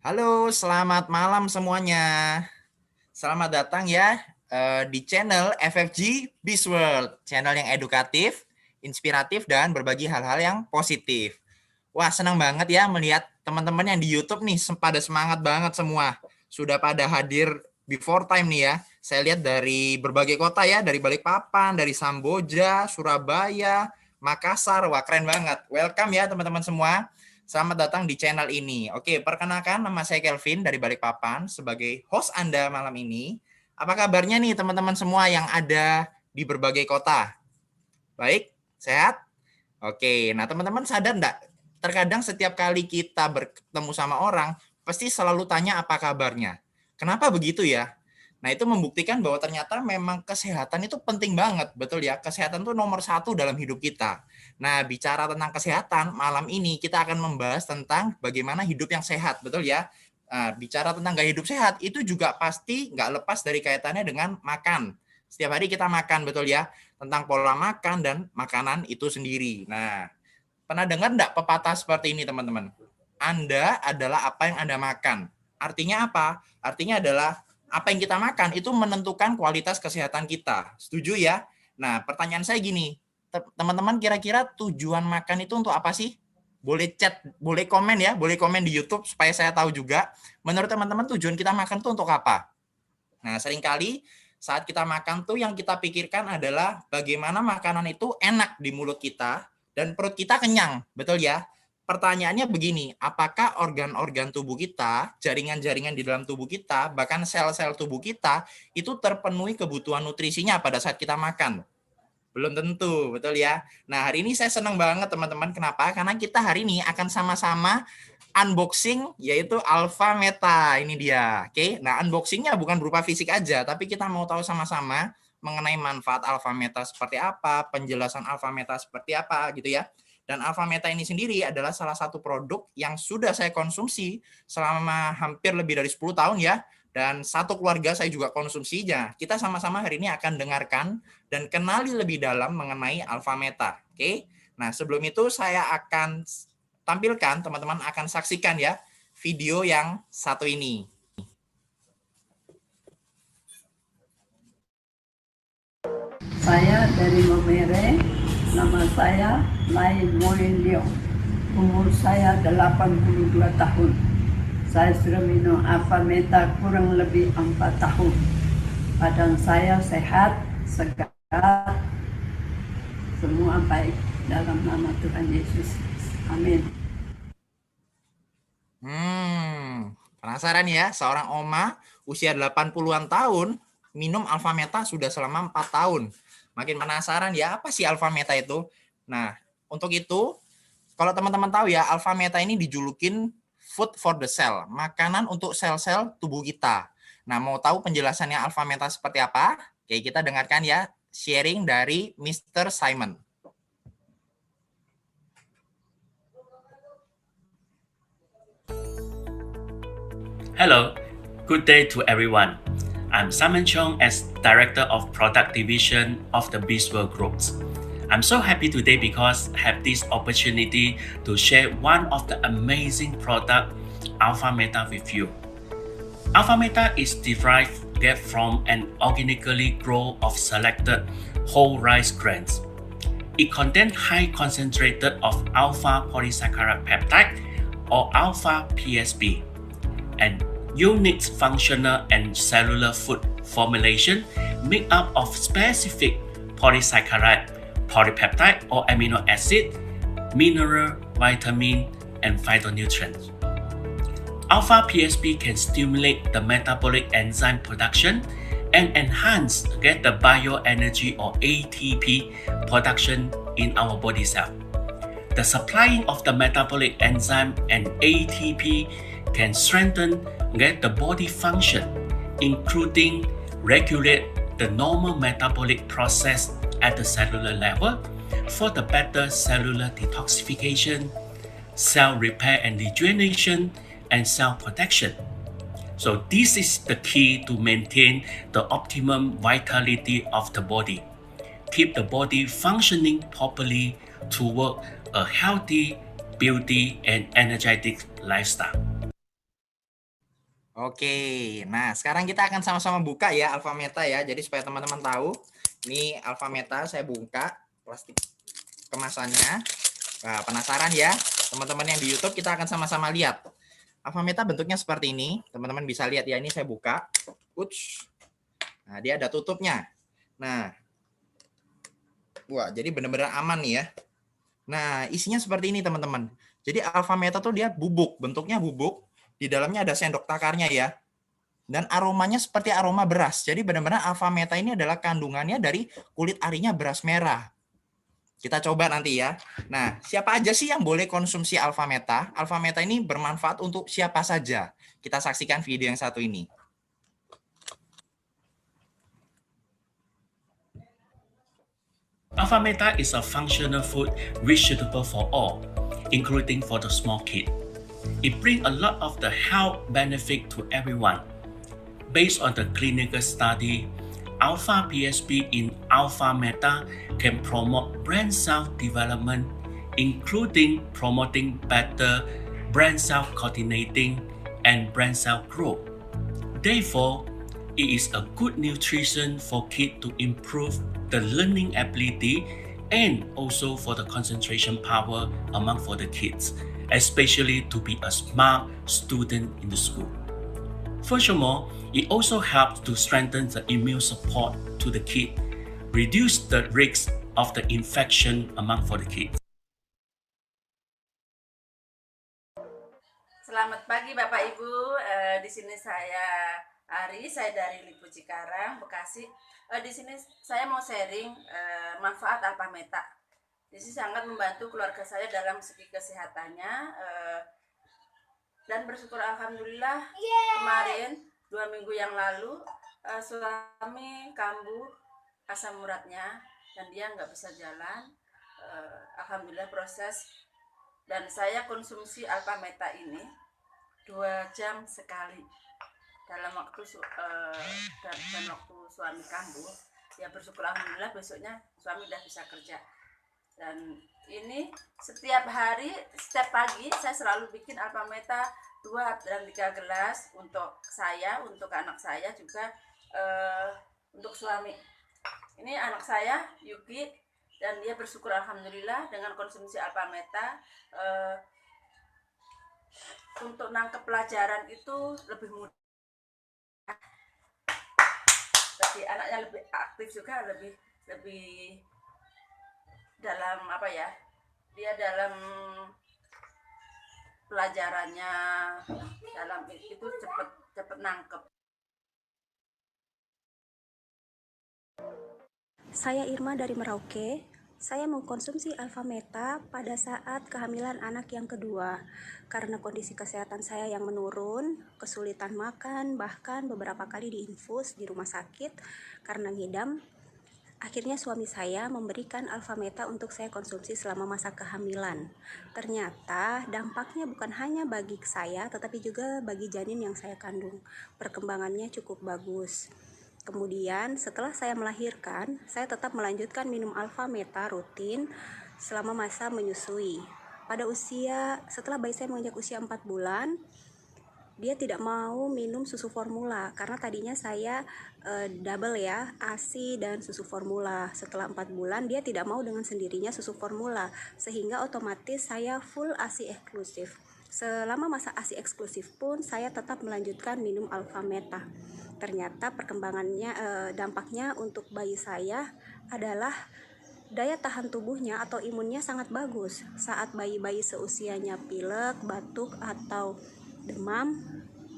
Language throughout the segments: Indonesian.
Halo, selamat malam semuanya. Selamat datang ya di channel FFG Biz World, channel yang edukatif, inspiratif, dan berbagi hal-hal yang positif. Wah, senang banget ya melihat teman-teman yang di YouTube nih, pada semangat banget semua. Sudah pada hadir before time nih ya. Saya lihat dari berbagai kota ya, dari Balikpapan, dari Samboja, Surabaya, Makassar. Wah, keren banget. Welcome ya teman-teman semua. Selamat datang di channel ini. Oke, perkenalkan nama saya Kelvin dari Balikpapan sebagai host Anda malam ini. Apa kabarnya nih teman-teman semua yang ada di berbagai kota? Baik, sehat? Oke, nah teman-teman sadar enggak? Terkadang setiap kali kita bertemu sama orang, pasti selalu tanya apa kabarnya. Kenapa begitu ya? Nah, itu membuktikan bahwa ternyata memang kesehatan itu penting banget, betul ya? Kesehatan itu nomor satu dalam hidup kita. Nah, bicara tentang kesehatan, malam ini kita akan membahas tentang bagaimana hidup yang sehat, betul ya? Nah, bicara tentang gaya hidup sehat, itu juga pasti nggak lepas dari kaitannya dengan makan. Setiap hari kita makan, betul ya? Tentang pola makan dan makanan itu sendiri. Nah, pernah dengar nggak pepatah seperti ini, teman-teman? Anda adalah apa yang Anda makan. Artinya apa? Artinya adalah apa yang kita makan itu menentukan kualitas kesehatan kita. Setuju ya? Nah, pertanyaan saya gini, teman-teman kira-kira tujuan makan itu untuk apa sih? Boleh chat, boleh komen ya, boleh komen di YouTube supaya saya tahu juga. Menurut teman-teman tujuan kita makan itu untuk apa? Nah, seringkali saat kita makan tuh yang kita pikirkan adalah bagaimana makanan itu enak di mulut kita dan perut kita kenyang, betul ya? Pertanyaannya begini, apakah organ-organ tubuh kita, jaringan-jaringan di dalam tubuh kita, bahkan sel-sel tubuh kita itu terpenuhi kebutuhan nutrisinya pada saat kita makan? Belum tentu, betul ya? Nah, hari ini saya senang banget teman-teman. Kenapa? Karena kita hari ini akan sama-sama unboxing yaitu Alpha Meta. Ini dia. Oke. Nah, unboxingnya bukan berupa fisik aja, tapi kita mau tahu sama-sama mengenai manfaat Alpha Meta seperti apa, penjelasan Alpha Meta seperti apa gitu ya. Dan Alpha Meta ini sendiri adalah salah satu produk yang sudah saya konsumsi selama hampir lebih dari 10 tahun ya. Dan satu keluarga saya juga konsumsinya. Kita sama-sama hari ini akan dengarkan dan kenali lebih dalam mengenai Alpha Meta. Oke. Nah, sebelum itu saya akan tampilkan, teman-teman akan saksikan ya video yang satu ini. Saya dari Momere, nama saya Lai Moendio. Umur saya 82 tahun. Saya sudah minum Alpha Meta kurang lebih 4 tahun. Badan saya sehat, segar, semua baik dalam nama Tuhan Yesus. Amin. Penasaran ya, seorang oma usia 80-an tahun minum Alpha Meta sudah selama 4 tahun. Makin penasaran ya, apa sih Alpha Meta itu? Nah, untuk itu, kalau teman-teman tahu ya, Alpha Meta ini dijulukin food for the cell, makanan untuk sel-sel tubuh kita. Nah, mau tahu penjelasannya Alpha Meta seperti apa? Oke, kita dengarkan ya, sharing dari Mr. Simon. Hello, good day to everyone. I'm Simon Chong as Director of Product Division of the Bizworld Groups. I'm so happy today because I have this opportunity to share one of the amazing product, Alpha Meta, with you. Alpha Meta is derived from an organically grown of selected whole rice grains. It contains high concentrated of alpha polysaccharide peptide or alpha PSP and unique functional and cellular food formulation made up of specific polysaccharide, polypeptide or amino acid, mineral, vitamin, and phytonutrients. Alpha PSP can stimulate the metabolic enzyme production and enhance the bioenergy or ATP production in our body cell. The supplying of the metabolic enzyme and ATP can strengthen the body function, including regulate the normal metabolic process at the cellular level for the better cellular detoxification, cell repair and regeneration, and cell protection. So this is the key to maintain the optimum vitality of the body. Keep the body functioning properly to work a healthy, beauty, and energetic lifestyle. Oke, nah sekarang kita akan sama-sama buka ya Alpha Meta ya. Jadi supaya teman-teman tahu, ini Alpha Meta saya buka plastik kemasannya. Nah, penasaran ya, teman-teman yang di YouTube kita akan sama-sama lihat. Alpha Meta bentuknya seperti ini, teman-teman bisa lihat ya. Ini saya buka. Uts. Nah, dia ada tutupnya. Nah, wah, jadi benar-benar aman nih ya. Nah, isinya seperti ini teman-teman. Jadi Alpha Meta tuh dia bubuk, bentuknya bubuk. Di dalamnya ada sendok takarnya ya. Dan aromanya seperti aroma beras. Jadi benar-benar Alpha Meta ini adalah kandungannya dari kulit arinya beras merah. Kita coba nanti ya. Nah, siapa aja sih yang boleh konsumsi Alpha Meta? Alpha Meta ini bermanfaat untuk siapa saja. Kita saksikan video yang satu ini. Alpha Meta is a functional food which suitable for all, including for the small kid. It brings a lot of the health benefit to everyone. Based on the clinical study, alpha PSP in alpha meta can promote brain cell development, including promoting better brain cell coordinating and brain cell growth. Therefore, it is a good nutrition for kids to improve the learning ability and also for the concentration power among for the kids, especially to be a smart student in the school. Furthermore, it also helps to strengthen the immune support to the kid, reduce the risk of the infection among for the kids. Selamat pagi Bapak Ibu, di sini saya Ari, saya dari Lipo Cikarang, Bekasi. Di sini saya mau sharing manfaat Alpha Meta. Di sini sangat membantu keluarga saya dalam segi kesehatannya, dan bersyukur alhamdulillah kemarin 2 minggu yang lalu suami kambuh asam uratnya dan dia nggak bisa jalan. Alhamdulillah proses, dan saya konsumsi Alpha Meta ini 2 jam sekali dalam waktu dan waktu suami kambuh. Ya bersyukur alhamdulillah besoknya suami udah bisa kerja. Dan ini setiap hari, setiap pagi saya selalu bikin Alpha Meta 2 dan 3 gelas untuk saya, untuk anak saya juga, untuk suami. Ini anak saya Yuki, dan dia bersyukur alhamdulillah dengan konsumsi Alpha Meta untuk nangkep pelajaran itu lebih mudah. Tapi anaknya lebih aktif juga, lebih dalam apa ya, dia dalam pelajarannya, dalam itu cepet nangkep. Saya Irma dari Merauke. Saya mengkonsumsi Alpha Meta pada saat kehamilan anak yang kedua. Karena kondisi kesehatan saya yang menurun, kesulitan makan, bahkan beberapa kali diinfus di rumah sakit karena ngidam. Akhirnya suami saya memberikan Alpha Meta untuk saya konsumsi selama masa kehamilan. Ternyata dampaknya bukan hanya bagi saya, tetapi juga bagi janin yang saya kandung. Perkembangannya cukup bagus. Kemudian setelah saya melahirkan, saya tetap melanjutkan minum Alpha Meta rutin selama masa menyusui. Setelah bayi saya menginjak usia 4 bulan, dia tidak mau minum susu formula karena tadinya saya double ya, ASI dan susu formula. Setelah 4 bulan dia tidak mau dengan sendirinya susu formula, sehingga otomatis saya full ASI eksklusif. Selama masa ASI eksklusif pun saya tetap melanjutkan minum Alpha Meta. Ternyata perkembangannya, dampaknya untuk bayi saya adalah daya tahan tubuhnya atau imunnya sangat bagus. Saat bayi-bayi seusianya pilek, batuk, atau demam,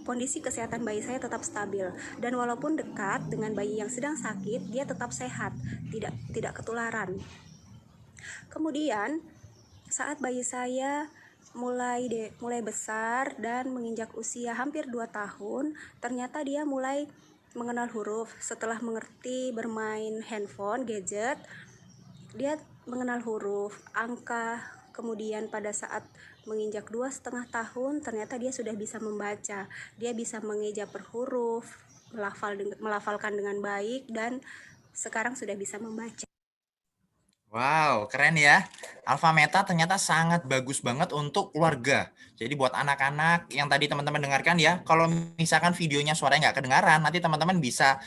kondisi kesehatan bayi saya tetap stabil. Dan walaupun dekat dengan bayi yang sedang sakit, dia tetap sehat, tidak ketularan. Kemudian saat bayi saya mulai besar dan menginjak usia hampir 2 tahun, ternyata dia mulai mengenal huruf. Setelah mengerti bermain handphone, gadget, dia mengenal huruf, angka. Kemudian pada saat menginjak 2,5 tahun, ternyata dia sudah bisa membaca. Dia bisa mengeja per huruf, melafalkan dengan baik, dan sekarang sudah bisa membaca. Wow, keren ya. Alpha Meta ternyata sangat bagus banget untuk keluarga. Jadi buat anak-anak yang tadi teman-teman dengarkan ya, kalau misalkan videonya suaranya nggak kedengaran, nanti teman-teman bisa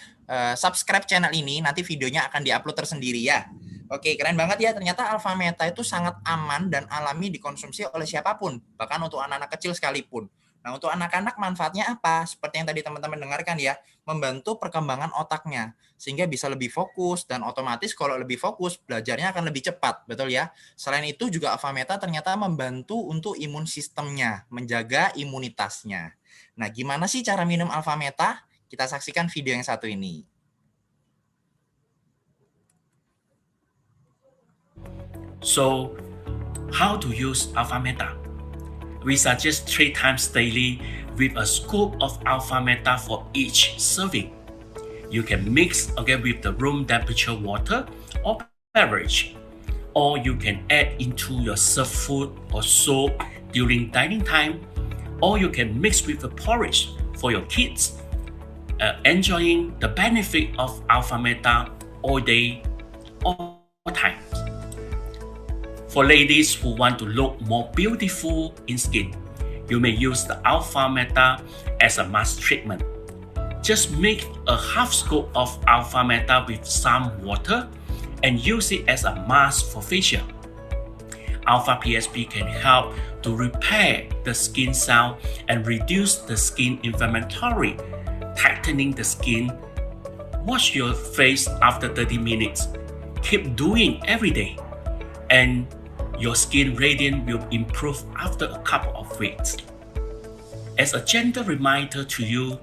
subscribe channel ini, nanti videonya akan diupload tersendiri ya. Oke, keren banget ya. Ternyata Alpha Meta itu sangat aman dan alami dikonsumsi oleh siapapun, bahkan untuk anak-anak kecil sekalipun. Nah, untuk anak-anak manfaatnya apa? Seperti yang tadi teman-teman dengarkan ya, membantu perkembangan otaknya sehingga bisa lebih fokus dan otomatis kalau lebih fokus belajarnya akan lebih cepat, betul ya. Selain itu juga Alpha Meta ternyata membantu untuk imun sistemnya, menjaga imunitasnya. Nah, gimana sih cara minum Alpha Meta? Kita saksikan video yang satu ini. So, how to use Alpha Meta? We suggest 3 times daily with a scoop of Alpha Meta for each serving. You can mix with the room temperature water or beverage, or you can add into your served food or soup during dining time, or you can mix with the porridge for your kids, enjoying the benefit of Alpha Meta all day, all time. For ladies who want to look more beautiful in skin, you may use the Alpha Meta as a mask treatment. Just make a half scoop of Alpha Meta with some water and use it as a mask for facial. Alpha PSP can help to repair the skin cell and reduce the skin inflammatory, tightening the skin. Wash your face after 30 minutes. Keep doing every day, and your skin radiance will improve after a couple of weeks. As a gentle reminder to you,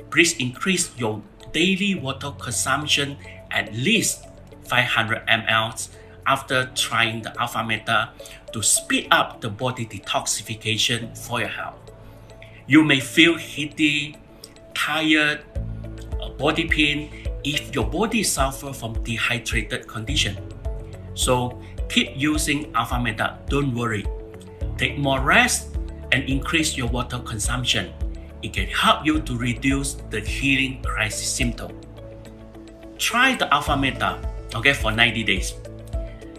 please increase your daily water consumption at least 500 ml after trying the Alpha Meta to speed up the body detoxification for your health. You may feel heaty, tired, body pain if your body suffers from dehydrated condition. So keep using Alpha Meta, don't worry. Take more rest and increase your water consumption. It can help you to reduce the healing crisis symptom. Try the Alpha Meta, for 90 days.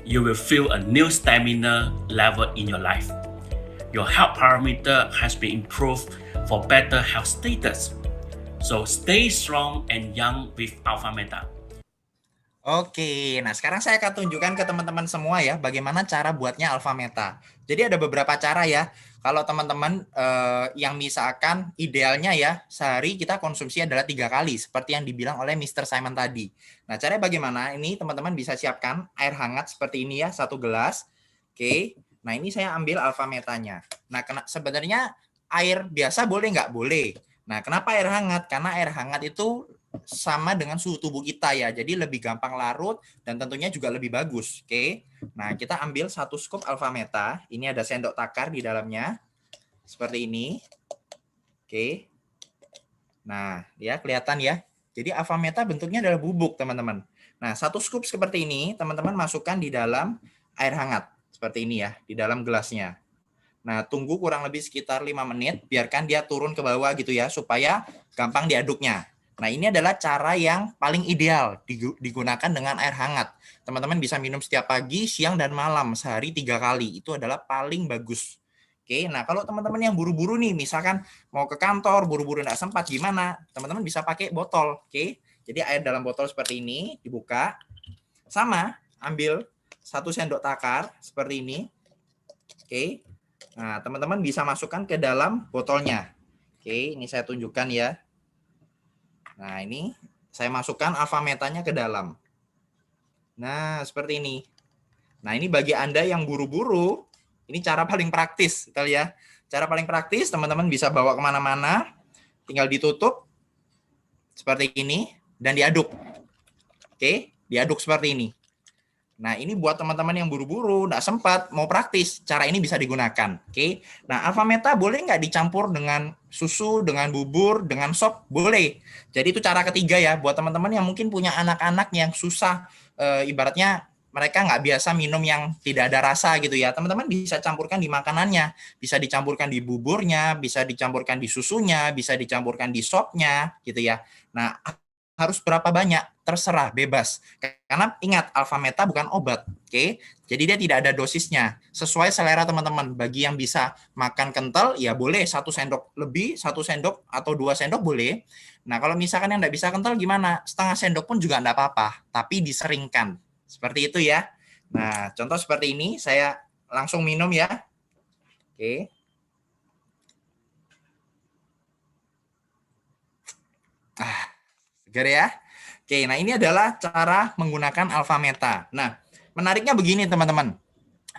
You will feel a new stamina level in your life. Your health parameter has been improved for better health status. So stay strong and young with Alpha Meta. Oke, nah sekarang saya akan tunjukkan ke teman-teman semua ya, bagaimana cara buatnya Alpha Meta. Jadi ada beberapa cara ya. Kalau teman-teman yang misalkan idealnya ya, sehari kita konsumsi adalah 3 kali, seperti yang dibilang oleh Mr. Simon tadi. Nah, caranya bagaimana? Ini teman-teman bisa siapkan air hangat seperti ini ya, 1 gelas. Oke, nah ini saya ambil Alpha Metanya. Nah, sebenarnya air biasa boleh nggak? Boleh. Nah, kenapa air hangat? Karena air hangat itu sama dengan suhu tubuh kita ya, jadi lebih gampang larut dan tentunya juga lebih bagus. Oke, nah kita ambil 1 scoop Alpha Meta. Ini ada sendok takar di dalamnya, seperti ini. Oke, nah ya kelihatan ya. Jadi Alpha Meta bentuknya adalah bubuk teman-teman. Nah 1 scoop seperti ini teman-teman masukkan di dalam air hangat seperti ini ya, di dalam gelasnya. Nah tunggu kurang lebih sekitar 5 menit, biarkan dia turun ke bawah gitu ya, supaya gampang diaduknya. Nah, ini adalah cara yang paling ideal digunakan dengan air hangat. Teman-teman bisa minum setiap pagi, siang, dan malam, sehari 3 kali. Itu adalah paling bagus. Oke, nah kalau teman-teman yang buru-buru nih, misalkan mau ke kantor, buru-buru nggak sempat, gimana? Teman-teman bisa pakai botol. Oke, jadi air dalam botol seperti ini, dibuka. Sama, ambil 1 sendok takar, seperti ini. Oke, nah teman-teman bisa masukkan ke dalam botolnya. Oke, ini saya tunjukkan ya. Nah, ini saya masukkan Alpha Metanya ke dalam. Nah, seperti ini. Nah, ini bagi Anda yang buru-buru, ini cara paling praktis, kali ya. Cara paling praktis, teman-teman bisa bawa kemana-mana, tinggal ditutup, seperti ini, dan diaduk. Oke, diaduk seperti ini. Nah, ini buat teman-teman yang buru-buru, nggak sempat, mau praktis, cara ini bisa digunakan. Oke. Nah, Alpha Meta boleh nggak dicampur dengan susu, dengan bubur, dengan sop? Boleh. Jadi itu cara ketiga ya, buat teman-teman yang mungkin punya anak-anak yang susah, ibaratnya mereka nggak biasa minum yang tidak ada rasa gitu ya. Teman-teman bisa campurkan di makanannya, bisa dicampurkan di buburnya, bisa dicampurkan di susunya, bisa dicampurkan di sopnya gitu ya. Nah, harus berapa banyak, terserah, bebas. Karena ingat, alfa meta bukan obat, oke? Jadi dia tidak ada dosisnya, sesuai selera teman-teman. Bagi yang bisa makan kental, ya boleh 1 sendok lebih, 1 sendok atau 2 sendok boleh. Nah, kalau misalkan yang nggak bisa kental gimana? Setengah sendok pun juga nggak apa-apa, tapi diseringkan. Seperti itu ya. Nah, contoh seperti ini, saya langsung minum ya. Oke. Segar ya. Oke, nah ini adalah cara menggunakan alfa meta. Nah, menariknya begini teman-teman.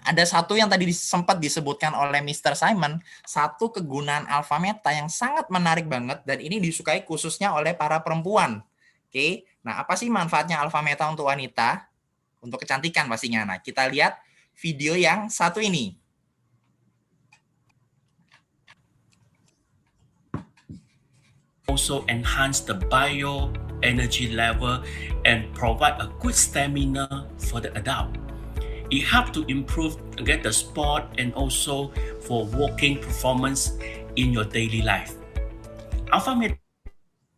Ada satu yang tadi sempat disebutkan oleh Mr. Simon, satu kegunaan alfa meta yang sangat menarik banget dan ini disukai khususnya oleh para perempuan. Oke, nah apa sih manfaatnya alfa meta untuk wanita? Untuk kecantikan pastinya. Nah, kita lihat video yang satu ini. Also enhance the bio energy level and provide a good stamina for the adult. It helps to improve the sport and also for walking performance in your daily life. Alpha meta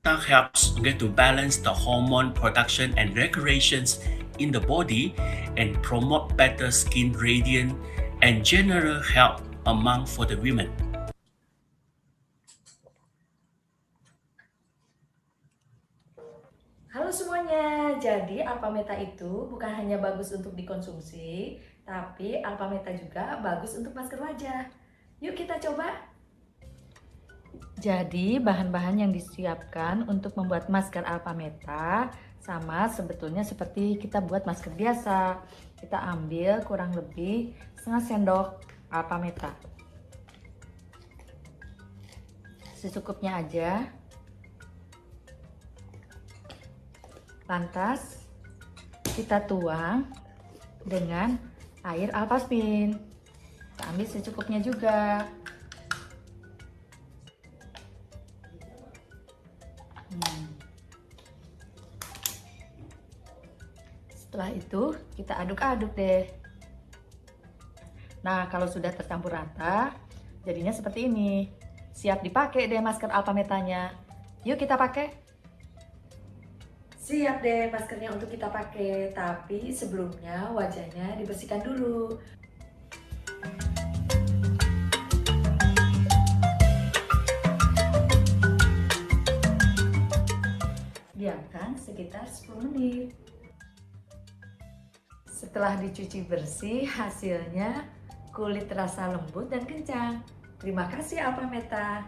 helps to balance the hormone production and regulations in the body and promote better skin radiance and general health among for the women. Halo semuanya, jadi alfa meta itu bukan hanya bagus untuk dikonsumsi, tapi alfa meta juga bagus untuk masker wajah. Yuk kita coba. Jadi bahan-bahan yang disiapkan untuk membuat masker alfa meta sama sebetulnya seperti kita buat masker biasa. Kita ambil kurang lebih setengah sendok alfa meta. Secukupnya aja. Lantas kita tuang dengan air alpha spin. Kita ambil secukupnya juga. Setelah itu kita aduk-aduk deh. Nah, kalau sudah tercampur rata, jadinya seperti ini. Siap dipakai deh masker alpha metanya. Yuk kita pakai. Siap deh maskernya untuk kita pakai, tapi sebelumnya wajahnya dibersihkan dulu. Biarkan sekitar 10 menit. Setelah dicuci bersih, hasilnya kulit terasa lembut dan kencang. Terima kasih alfa meta.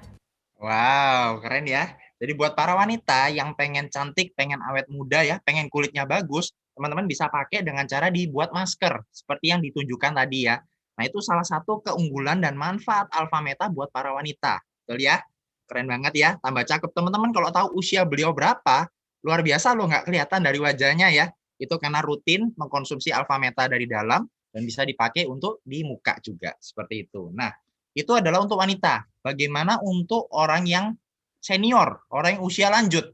Wow, keren ya. Jadi buat para wanita yang pengen cantik, pengen awet muda ya, pengen kulitnya bagus, teman-teman bisa pakai dengan cara dibuat masker seperti yang ditunjukkan tadi ya. Nah, itu salah satu keunggulan dan manfaat alfa meta buat para wanita. Betul ya? Keren banget ya, tambah cakep. Teman-teman kalau tahu usia beliau berapa, luar biasa loh, nggak kelihatan dari wajahnya ya. Itu karena rutin mengkonsumsi alfa meta dari dalam dan bisa dipakai untuk di muka juga, seperti itu. Nah, itu adalah untuk wanita. Bagaimana untuk orang yang senior, orang yang usia lanjut?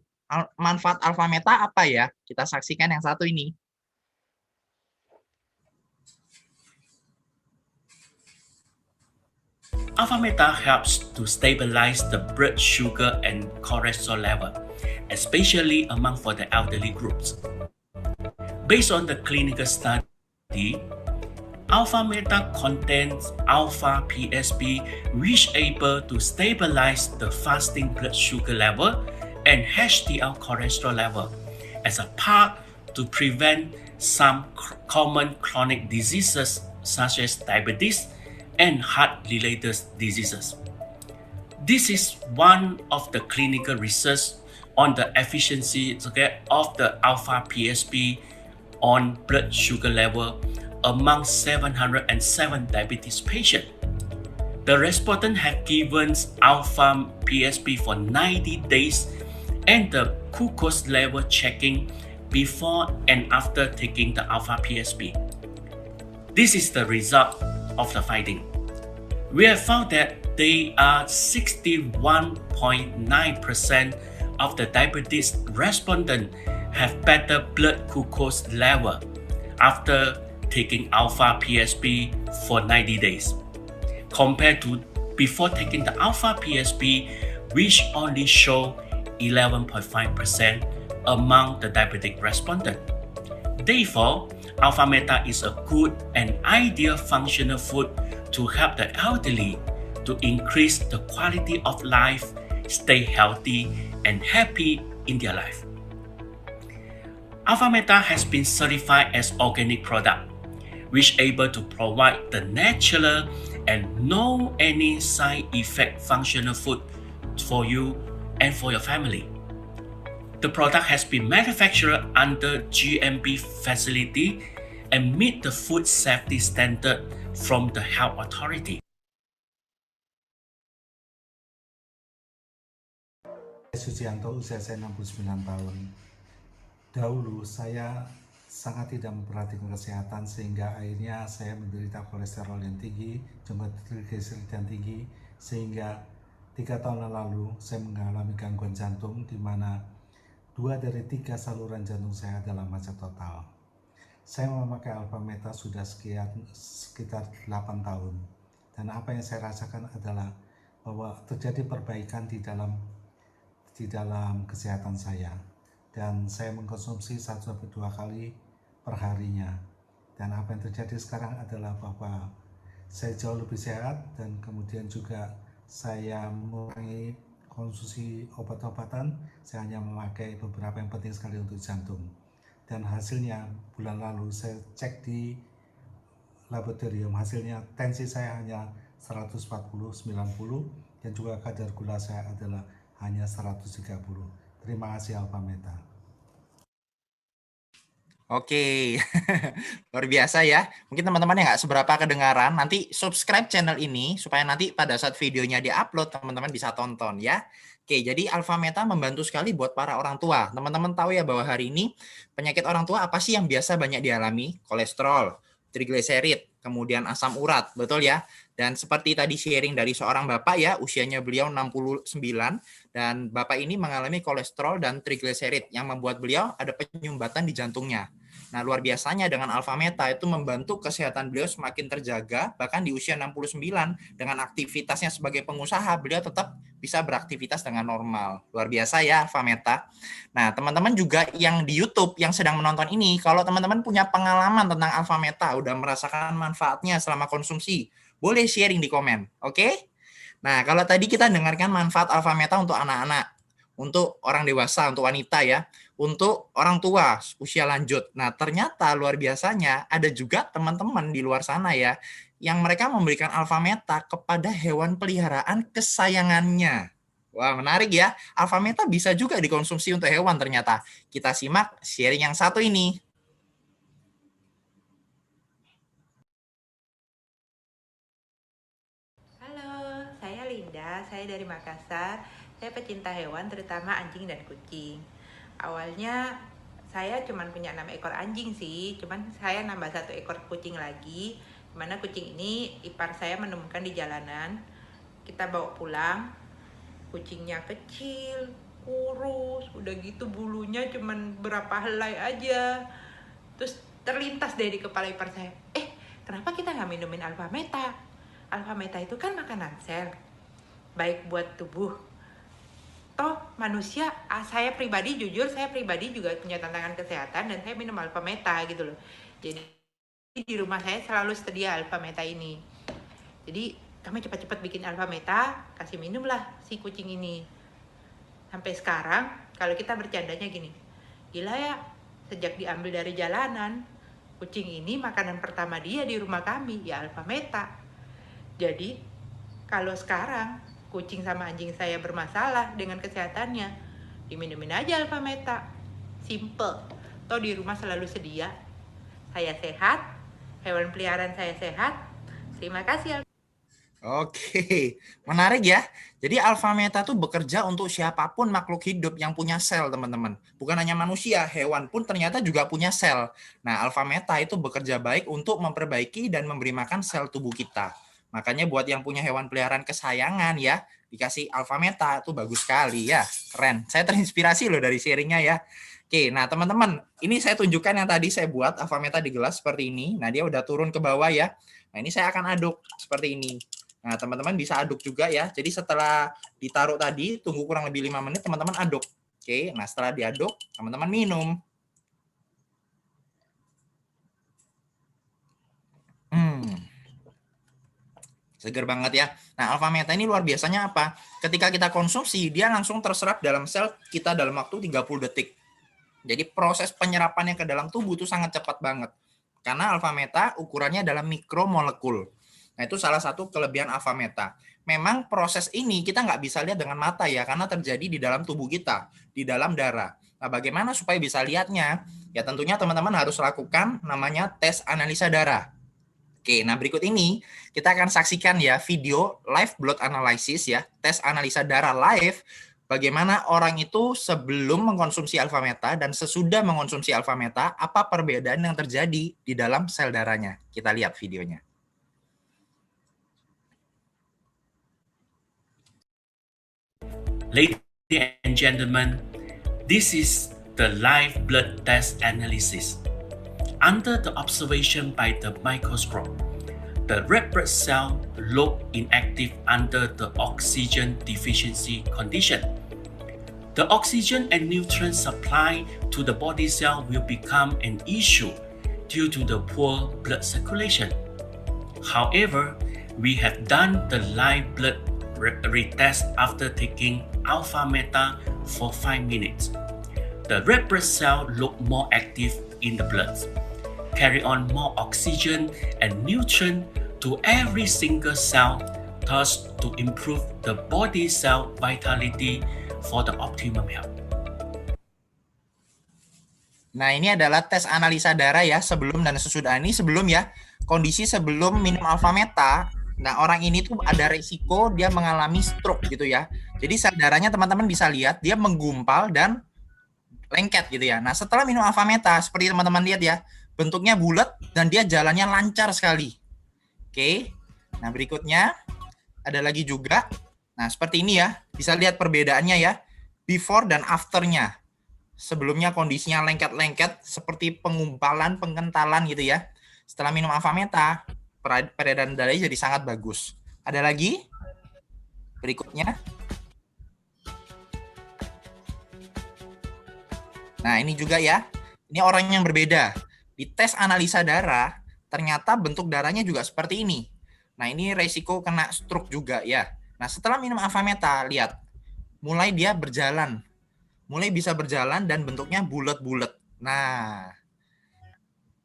Manfaat alfa meta apa ya? Kita saksikan yang satu ini. Alpha meta helps to stabilize the blood sugar and cholesterol level, especially among for the elderly groups. Based on the clinical study, alpha meta contains alpha PSP, which able to stabilize the fasting blood sugar level and HDL cholesterol level as a part to prevent some common chronic diseases such as diabetes and heart-related diseases. This is one of the clinical research on the efficiency of the alpha PSP on blood sugar level among 707 diabetes patients. The respondents have given alpha PSP for 90 days and the glucose level checking before and after taking the alpha PSP. This is the result of the finding. We have found that they are 61.9% of the diabetes respondents have better blood glucose level after taking alpha PSP for 90 days compared to before taking the alpha PSP, which only show 11.5% among the diabetic respondent. Therefore, Alpha Meta is a good and ideal functional food to help the elderly to increase the quality of life, stay healthy and happy in their life. Alpha Meta has been certified as organic product, which able to provide the natural and no any side effect functional food for you and for your family. The product has been manufactured under GMP facility and meet the food safety standard from the health authority. Sujianto, usia saya 69 tahun. Dahulu saya sangat tidak memperhatikan kesehatan sehingga akhirnya saya menderita kolesterol yang tinggi, juga trigliserid yang tinggi, sehingga 3 tahun lalu saya mengalami gangguan jantung di mana 2 dari 3 saluran jantung saya adalah macet total. Saya memakai Alpha Meta sudah sekitar 8 tahun dan apa yang saya rasakan adalah bahwa terjadi perbaikan di dalam kesehatan saya. Dan saya mengkonsumsi 1-2 kali per harinya. Dan apa yang terjadi sekarang adalah bahwa saya jauh lebih sehat dan kemudian juga saya mengurangi konsumsi obat-obatan. Saya hanya memakai beberapa yang penting sekali untuk jantung. Dan hasilnya bulan lalu saya cek di laboratorium, hasilnya tensi saya hanya 140/90 dan juga kadar gula saya adalah hanya 130. Terima kasih Alpha Meta. Oke, luar biasa ya. Mungkin teman-teman yang nggak seberapa kedengaran, nanti subscribe channel ini supaya nanti pada saat videonya di-upload, teman-teman bisa tonton ya. Oke, jadi Alpha Meta membantu sekali buat para orang tua. Teman-teman tahu ya bahwa hari ini penyakit orang tua apa sih yang biasa banyak dialami? Kolesterol, trigliserid, kemudian asam urat, betul ya? Dan seperti tadi sharing dari seorang bapak ya, usianya beliau 69, dan bapak ini mengalami kolesterol dan trigliserid yang membuat beliau ada penyumbatan di jantungnya. Nah, luar biasanya dengan Alpha Meta itu membantu kesehatan beliau semakin terjaga, bahkan di usia 69 dengan aktivitasnya sebagai pengusaha, beliau tetap bisa beraktivitas dengan normal. Luar biasa ya Alpha Meta. Nah, teman-teman juga yang di YouTube yang sedang menonton ini, kalau teman-teman punya pengalaman tentang Alpha Meta, udah merasakan manfaatnya selama konsumsi, boleh sharing di komen, oke? Nah, kalau tadi kita dengarkan manfaat Alpha Meta untuk anak-anak, untuk orang dewasa, untuk wanita ya, untuk orang tua usia lanjut. Nah, ternyata luar biasanya ada juga teman-teman di luar sana ya, yang mereka memberikan Alpha Meta kepada hewan peliharaan kesayangannya. Wah, menarik ya. Alpha Meta bisa juga dikonsumsi untuk hewan ternyata. Kita simak sharing yang satu ini. Halo, saya Linda, saya dari Makassar. Saya pecinta hewan, terutama anjing dan kucing. Awalnya saya cuma punya 6 ekor anjing sih, cuman saya nambah 1 ekor kucing lagi. Dimana kucing ini ipar saya menemukan di jalanan. Kita bawa pulang, kucingnya kecil, kurus, udah gitu bulunya cuman berapa helai aja. Terus terlintas deh di kepala ipar saya, kenapa kita nggak minumin Alpha Meta? Alpha Meta itu kan makanan sel, baik buat tubuh. Toh manusia, saya pribadi jujur, saya pribadi juga punya tantangan kesehatan dan saya minum Alpha Meta gitu loh. Jadi di rumah saya selalu sedia Alpha Meta ini. Jadi kami cepat-cepat bikin Alpha Meta, kasih minumlah si kucing ini. Sampai sekarang kalau kita bercandanya gini, gila ya, sejak diambil dari jalanan, kucing ini makanan pertama dia di rumah kami ya Alpha Meta. Jadi kalau sekarang kucing sama anjing saya bermasalah dengan kesehatannya, diminumin aja Alpha Meta. Simple. Toh di rumah selalu sedia. Saya sehat, hewan peliharaan saya sehat. Terima kasih. Oke, menarik ya. Jadi Alpha Meta tuh bekerja untuk siapapun makhluk hidup yang punya sel, teman-teman. Bukan hanya manusia, hewan pun ternyata juga punya sel. Nah, Alpha Meta itu bekerja baik untuk memperbaiki dan memberi makan sel tubuh kita. Makanya buat yang punya hewan peliharaan kesayangan ya, dikasih Alpha Meta itu bagus sekali ya. Keren. Saya terinspirasi loh dari sharingnya ya. Oke, nah teman-teman, ini saya tunjukkan yang tadi saya buat Alpha Meta di gelas seperti ini. Nah, dia udah turun ke bawah ya. Nah, ini saya akan aduk seperti ini. Nah, teman-teman bisa aduk juga ya. Jadi setelah ditaruh tadi, tunggu kurang lebih 5 menit, teman-teman aduk. Oke, nah setelah diaduk, teman-teman minum. Seger banget ya. Nah, alpha meta ini luar biasanya apa? Ketika kita konsumsi, dia langsung terserap dalam sel kita dalam waktu 30 detik. Jadi proses penyerapannya ke dalam tubuh itu sangat cepat banget. Karena alpha meta ukurannya adalah mikromolekul. Nah, itu salah satu kelebihan alpha meta. Memang proses ini kita nggak bisa lihat dengan mata ya, karena terjadi di dalam tubuh kita, di dalam darah. Nah, bagaimana supaya bisa lihatnya? Ya tentunya teman-teman harus lakukan namanya tes analisa darah. Oke, nah berikut ini kita akan saksikan ya video live blood analysis ya, tes analisa darah live, bagaimana orang itu sebelum mengkonsumsi alpha meta dan sesudah mengkonsumsi alpha meta, apa perbedaan yang terjadi di dalam sel darahnya. Kita lihat videonya. Ladies and gentlemen, this is the live blood test analysis. Under the observation by the microscope, the red blood cell look inactive under the oxygen deficiency condition. The oxygen and nutrient supply to the body cell will become an issue due to the poor blood circulation. However, we have done the live blood retest after taking alpha meta for 5 minutes. The red blood cell look more active in the blood, carry on more oxygen and nutrient to every single cell, thus to improve the body cell vitality for the optimum health. Nah, ini adalah tes analisa darah ya, sebelum dan sesudah. Ini sebelum ya, kondisi sebelum minum alpha meta. Nah, orang ini tuh ada resiko dia mengalami stroke gitu ya. Jadi sel darahnya teman-teman bisa lihat, dia menggumpal dan lengket gitu ya. Nah, setelah minum alpha meta, seperti teman-teman lihat ya, bentuknya bulat dan dia jalannya lancar sekali. Oke, nah berikutnya ada lagi juga. Nah, seperti ini ya, bisa lihat perbedaannya ya, before dan afternya. Sebelumnya kondisinya lengket-lengket, seperti penggumpalan, pengentalan gitu ya. Setelah minum alpha meta, peredaran darahnya jadi sangat bagus. Ada lagi? Berikutnya. Nah, ini juga ya. Ini orang yang berbeda. Di tes analisa darah, ternyata bentuk darahnya juga seperti ini. Nah, ini resiko kena stroke juga ya. Nah, setelah minum alpha meta, lihat. Mulai dia berjalan. Mulai bisa berjalan dan bentuknya bulat-bulat. Nah,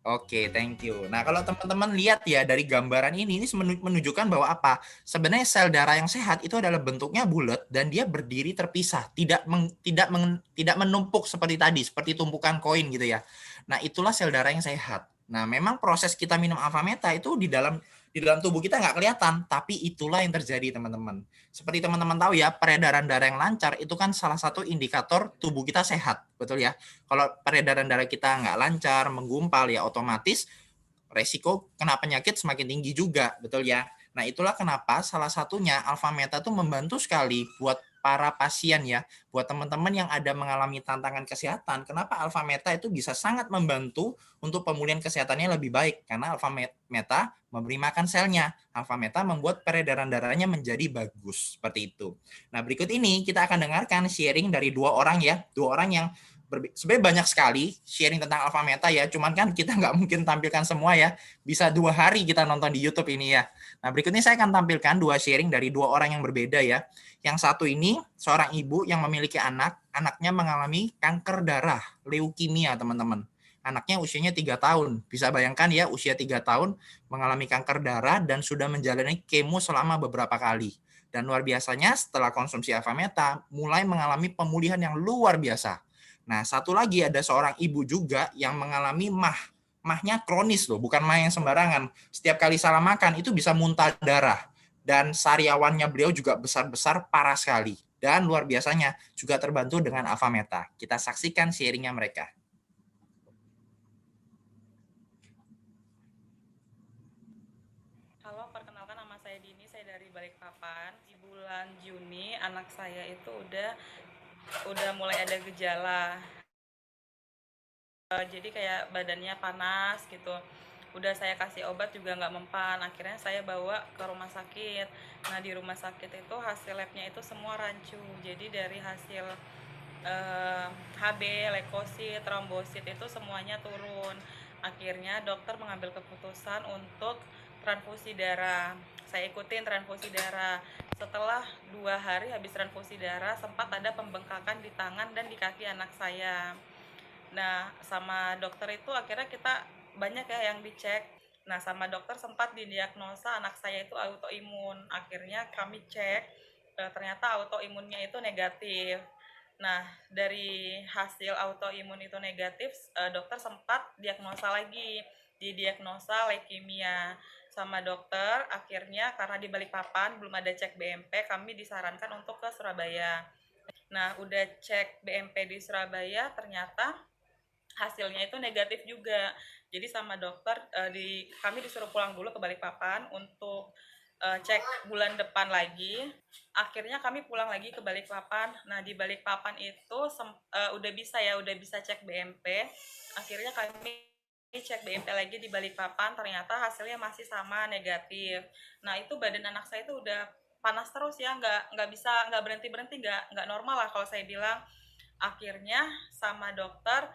oke, thank you. Nah, kalau teman-teman lihat ya dari gambaran ini menunjukkan bahwa apa? Sebenarnya sel darah yang sehat itu adalah bentuknya bulat dan dia berdiri terpisah, tidak menumpuk seperti tadi, seperti tumpukan koin gitu ya. Nah, itulah sel darah yang sehat. Nah, memang proses kita minum alpha meta itu di dalam tubuh kita nggak kelihatan, tapi itulah yang terjadi, teman-teman. Seperti teman-teman tahu ya, peredaran darah yang lancar itu kan salah satu indikator tubuh kita sehat, betul ya? Kalau peredaran darah kita nggak lancar, menggumpal ya otomatis resiko kena penyakit semakin tinggi juga, betul ya? Nah, itulah kenapa salah satunya alpha meta itu membantu sekali buat para pasien ya, buat teman-teman yang ada mengalami tantangan kesehatan. Kenapa alpha meta itu bisa sangat membantu untuk pemulihan kesehatannya lebih baik? Karena alpha meta memberi makan selnya. Alpha meta membuat peredaran darahnya menjadi bagus, seperti itu. Nah, berikut ini kita akan dengarkan sharing dari dua orang ya, dua orang yang sebenarnya banyak sekali sharing tentang alpha meta ya, cuman kan kita nggak mungkin tampilkan semua ya, bisa 2 hari kita nonton di YouTube ini ya. Nah, berikut ini saya akan tampilkan 2 sharing dari 2 orang yang berbeda ya. Yang satu ini seorang ibu yang memiliki anaknya mengalami kanker darah, leukemia teman-teman. Anaknya usianya 3 tahun, bisa bayangkan ya usia 3 tahun mengalami kanker darah dan sudah menjalani kemo selama beberapa kali. Dan luar biasanya setelah konsumsi alpha meta mulai mengalami pemulihan yang luar biasa. Nah, satu lagi ada seorang ibu juga yang mengalami mahnya kronis loh, bukan mah yang sembarangan. Setiap kali salah makan itu bisa muntah darah. Dan sariawannya beliau juga besar-besar parah sekali. Dan luar biasanya juga terbantu dengan alpha meta. Kita saksikan sharingnya mereka. Halo, perkenalkan nama saya Dini, saya dari Balikpapan. Di bulan Juni anak saya itu udah mulai ada gejala, jadi kayak badannya panas gitu. Udah saya kasih obat juga nggak mempan, akhirnya saya bawa ke rumah sakit. Nah, di rumah sakit itu hasil labnya itu semua rancu. Jadi dari hasil HB, leukosit, trombosit itu semuanya turun. Akhirnya dokter mengambil keputusan untuk transfusi darah. Saya ikutin transfusi darah. Setelah 2 hari habis transfusi darah, sempat ada pembengkakan di tangan dan di kaki anak saya. Nah, sama dokter itu akhirnya kita banyak ya yang dicek. Nah, sama dokter sempat didiagnosa anak saya itu autoimun. Akhirnya kami cek, ternyata autoimunnya itu negatif. Nah, dari hasil autoimun itu negatif, dokter sempat diagnosa lagi, didiagnosa leukemia. Sama dokter, akhirnya karena di Balikpapan belum ada cek BMP, kami disarankan untuk ke Surabaya. Nah, udah cek BMP di Surabaya, ternyata hasilnya itu negatif juga. Jadi sama dokter kami disuruh pulang dulu ke Balikpapan untuk cek bulan depan lagi. Akhirnya kami pulang lagi ke Balikpapan. Nah, di Balikpapan itu udah bisa cek BMP. Akhirnya kami cek BMP lagi di Balikpapan, ternyata hasilnya masih sama, negatif. Nah, itu badan anak saya itu udah panas terus ya, nggak berhenti, nggak normal lah kalau saya bilang. Akhirnya sama dokter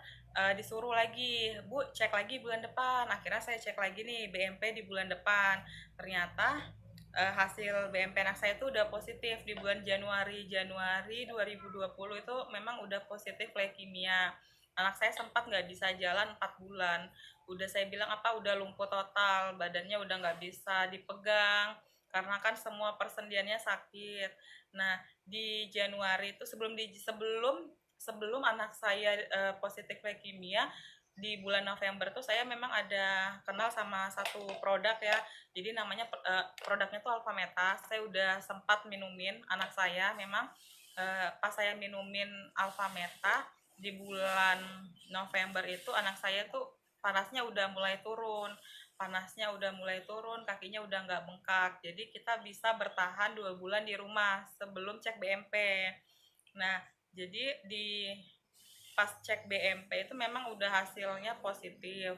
disuruh lagi, Bu, cek lagi bulan depan. Akhirnya saya cek lagi nih BMP di bulan depan. Ternyata hasil BMP anak saya itu udah positif di bulan Januari 2020 itu memang udah positif leukemia. Anak saya sempat nggak bisa jalan 4 bulan. Udah saya bilang udah lumpuh total, badannya udah nggak bisa dipegang karena kan semua persendiannya sakit. Nah, di Januari itu sebelum anak saya positif leukemia, di bulan November tuh saya memang ada kenal sama satu produk ya. Jadi namanya produknya tuh Alfameta. Saya udah sempat minumin anak saya. Memang pas saya minumin Alfameta di bulan November itu anak saya tuh panasnya udah mulai turun, kakinya udah nggak bengkak. Jadi kita bisa bertahan 2 bulan di rumah sebelum cek BMP. Nah, jadi pas cek BMP itu memang udah hasilnya positif.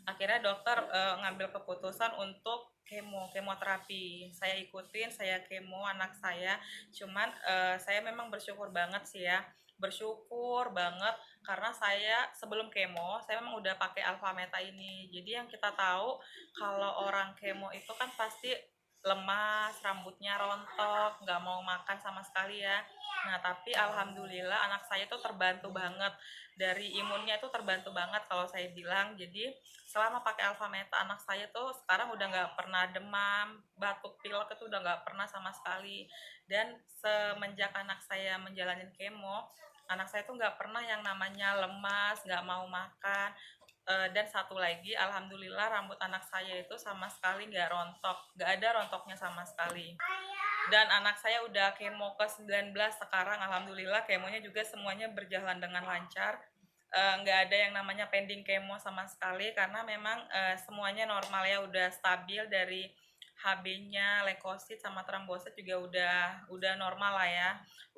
Akhirnya dokter ngambil keputusan untuk kemoterapi. Saya ikutin, saya kemo anak saya. Cuman saya memang bersyukur banget sih ya. Bersyukur banget karena saya sebelum kemo, saya memang udah pakai Alfameta ini. Jadi yang kita tahu kalau orang kemo itu kan pasti lemas, rambutnya rontok, nggak mau makan sama sekali ya. Nah, tapi alhamdulillah anak saya tuh terbantu banget. Dari imunnya itu terbantu banget kalau saya bilang. Jadi selama pakai Alfameta anak saya tuh sekarang udah nggak pernah demam, batuk pilek itu udah nggak pernah sama sekali. Dan semenjak anak saya menjalani kemo, anak saya tuh nggak pernah yang namanya lemas, nggak mau makan. Dan satu lagi, alhamdulillah rambut anak saya itu sama sekali nggak rontok, nggak ada rontoknya sama sekali. Dan anak saya udah kemo ke 19 sekarang, alhamdulillah kemonya juga semuanya berjalan dengan lancar. Nggak ada yang namanya pending kemo sama sekali karena memang semuanya normal ya, udah stabil dari HB-nya, leukosit sama trombosit juga udah normal lah ya,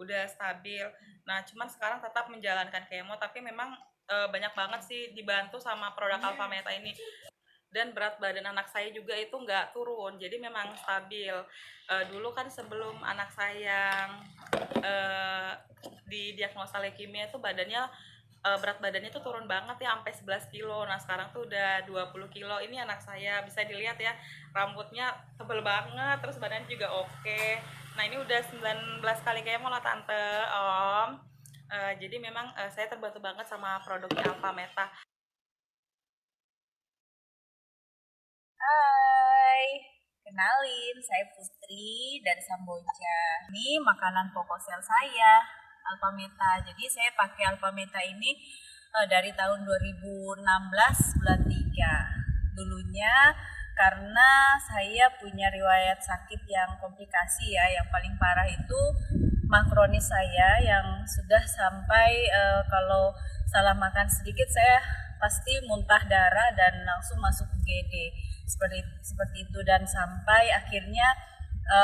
udah stabil. Nah, cuman sekarang tetap menjalankan kemo, tapi memang banyak banget sih dibantu sama produk Alfameta ini. Dan berat badan anak saya juga itu nggak turun, jadi memang stabil. Dulu kan sebelum anak saya didiagnosa leukemia itu berat badannya tuh turun banget ya, sampai 11 kilo. Nah, sekarang tuh udah 20 kilo. Ini anak saya, bisa dilihat ya, rambutnya tebel banget, terus badannya juga oke. Nah, ini udah 19 kali kemo lah Tante, Om. Jadi memang saya terbantu banget sama produknya Alfameta. Hai, kenalin, saya Putri dari Samboja. Ini makanan pokok sel saya, Alfameta. Jadi saya pakai Alfameta ini dari tahun 2016 bulan 3. Dulunya karena saya punya riwayat sakit yang komplikasi ya, yang paling parah itu makronis saya yang sudah sampai kalau salah makan sedikit saya pasti muntah darah dan langsung masuk UGD seperti itu, dan sampai akhirnya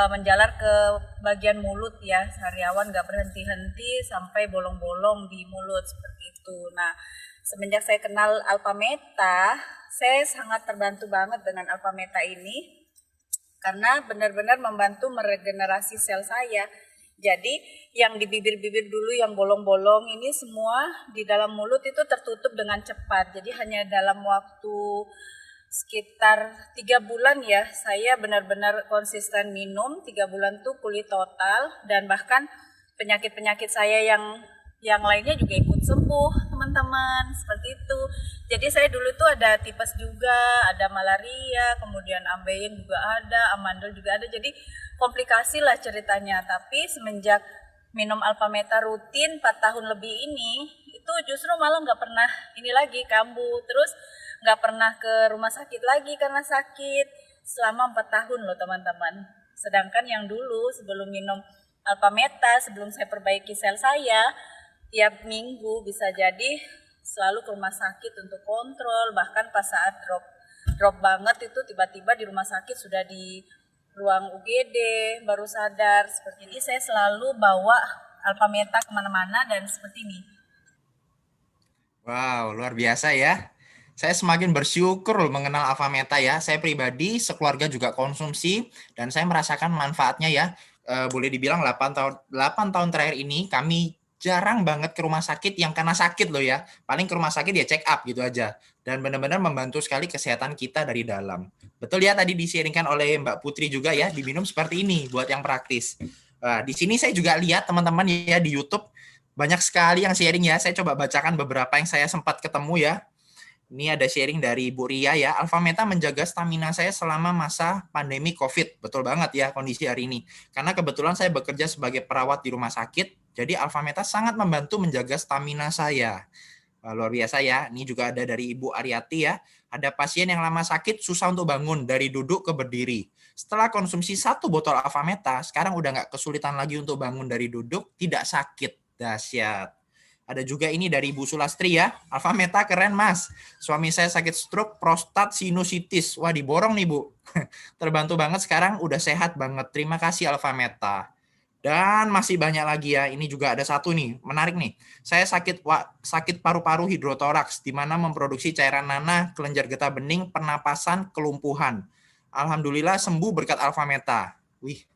menjalar ke bagian mulut ya, sariawan nggak berhenti-henti sampai bolong-bolong di mulut seperti itu. Nah, semenjak saya kenal Alfameta, saya sangat terbantu banget dengan Alfameta ini karena benar-benar membantu meregenerasi sel saya. Jadi yang di bibir-bibir dulu yang bolong-bolong ini semua di dalam mulut itu tertutup dengan cepat. Jadi hanya dalam waktu sekitar 3 bulan ya, saya benar-benar konsisten minum. 3 bulan tuh pulih total, dan bahkan penyakit-penyakit saya yang lainnya juga ikut sembuh, teman-teman, seperti itu. Jadi saya dulu tuh ada tipes juga, ada malaria, kemudian ambeien juga ada, amandel juga ada. Jadi komplikasi lah ceritanya. Tapi semenjak minum Alfameta rutin 4 tahun lebih ini, itu justru malah nggak pernah ini lagi kambuh, terus nggak pernah ke rumah sakit lagi karena sakit selama 4 tahun loh teman-teman. Sedangkan yang dulu sebelum minum Alfameta, sebelum saya perbaiki sel saya, tiap minggu bisa jadi selalu ke rumah sakit untuk kontrol. Bahkan pas saat drop banget itu tiba-tiba di rumah sakit sudah di ruang UGD baru sadar. Seperti ini saya selalu bawa Alfameta kemana-mana dan seperti ini. Wow, luar biasa ya. Saya semakin bersyukur loh mengenal Alfameta ya. Saya pribadi, sekeluarga juga konsumsi dan saya merasakan manfaatnya ya. Boleh dibilang 8 tahun terakhir ini kami jarang banget ke rumah sakit yang karena sakit loh ya. Paling ke rumah sakit ya check up gitu aja. Dan benar-benar membantu sekali kesehatan kita dari dalam. Betul ya, tadi di-sharingkan oleh Mbak Putri juga ya, diminum seperti ini buat yang praktis. Di sini saya juga lihat teman-teman ya di YouTube banyak sekali yang sharing ya. Saya coba bacakan beberapa yang saya sempat ketemu ya. Ini ada sharing dari Bu Ria ya. Alfameta menjaga stamina saya selama masa pandemi COVID. Betul banget ya kondisi hari ini. Karena kebetulan saya bekerja sebagai perawat di rumah sakit. Jadi Alfameta sangat membantu menjaga stamina saya. Luar biasa ya. Ini juga ada dari Ibu Ariati ya. Ada pasien yang lama sakit susah untuk bangun dari duduk ke berdiri. Setelah konsumsi 1 botol Alfameta, sekarang udah nggak kesulitan lagi untuk bangun dari duduk, tidak sakit. Dahsyat. Ada juga ini dari Ibu Sulastri ya. Alfameta keren mas. Suami saya sakit stroke, prostat, sinusitis. Wah diborong nih Bu. Terbantu banget sekarang, udah sehat banget. Terima kasih Alfameta. Dan masih banyak lagi ya. Ini juga ada satu nih, menarik nih. Saya sakit paru-paru hidrotoraks, di mana memproduksi cairan nanah, kelenjar getah bening, pernapasan, kelumpuhan. Alhamdulillah sembuh berkat Alfameta. Wih,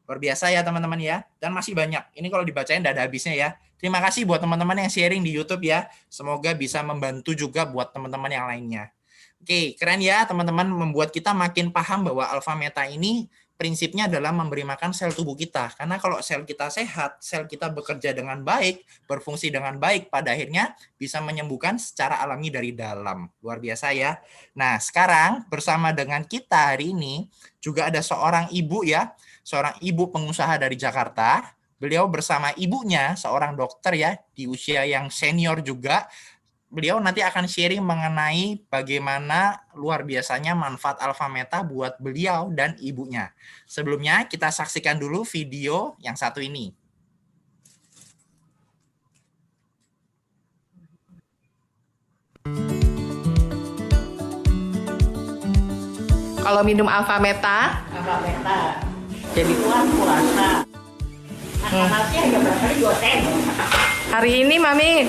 luar biasa ya teman-teman ya. Dan masih banyak. Ini kalau dibacain tidak ada habisnya ya. Terima kasih buat teman-teman yang sharing di YouTube ya. Semoga bisa membantu juga buat teman-teman yang lainnya. Oke, keren ya teman-teman, membuat kita makin paham bahwa Alfameta ini prinsipnya adalah memberi makan sel tubuh kita. Karena kalau sel kita sehat, sel kita bekerja dengan baik, berfungsi dengan baik, pada akhirnya bisa menyembuhkan secara alami dari dalam. Luar biasa ya. Nah, sekarang bersama dengan kita hari ini juga ada seorang ibu ya, seorang ibu pengusaha dari Jakarta. Beliau bersama ibunya, seorang dokter ya, di usia yang senior juga. Beliau nanti akan sharing mengenai bagaimana luar biasanya manfaat Alfameta buat beliau dan ibunya. Sebelumnya kita saksikan dulu video yang satu ini. Kalau minum Alfameta jadi puasa. Hari ini Mami